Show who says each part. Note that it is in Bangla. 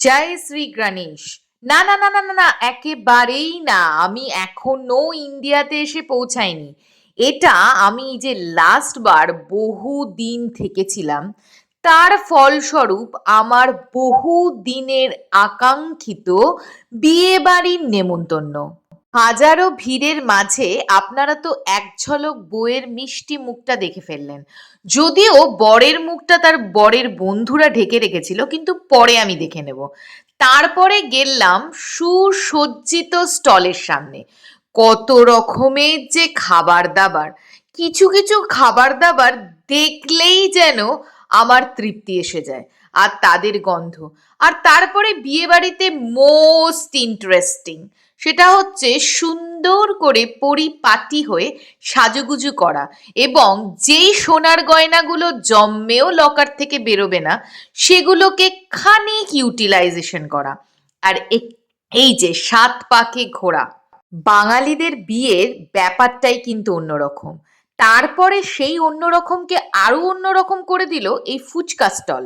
Speaker 1: জয় শ্রী গণেশ। না না না না না না, একেবারেই না। আমি এখনো ইন্ডিয়াতে এসে পৌঁছাইনি। এটা আমি এই যে লাস্ট বার বহু দিন থেকেছিলাম, তার ফলস্বরূপ আমার বহু দিনের আকাঙ্ক্ষিত বিয়ে বাড়ির নেমন্তন্ন। হাজারো ভিড়ের মাঝে আপনারা তো এক ঝলক বউয়ের মিষ্টি মুখটা দেখে ফেললেন। যদিও বরের মুখটা তার বরের বন্ধুরা ঢেকে রেখেছিল, কিন্তু পরে আমি দেখে নেব। তারপরে গেলাম সুসজ্জিত স্টলের সামনে। কত রকমের যে খাবার দাবার! কিছু কিছু খাবার দাবার দেখলেই যেন আমার তৃপ্তি এসে যায়, আর তাদের গন্ধ। আর তারপরে বিয়ে বাড়িতে মোস্ট ইন্টারেস্টিং সেটা হচ্ছে সুন্দর করে পরিপাটি হয়ে সাজুগুজু করা, এবং যেই সোনার গয়নাগুলো জম্মেও লকার থেকে বেরোবে না সেগুলোকে খানিক ইউটিলাইজেশন করা। আর এই যে সাত পাকে ঘোরা, বাঙালিদের বিয়ের ব্যাপারটাই কিন্তু অন্যরকম। তারপরে সেই অন্যরকমকে আরো অন্যরকম করে দিল এই ফুচকা স্টল।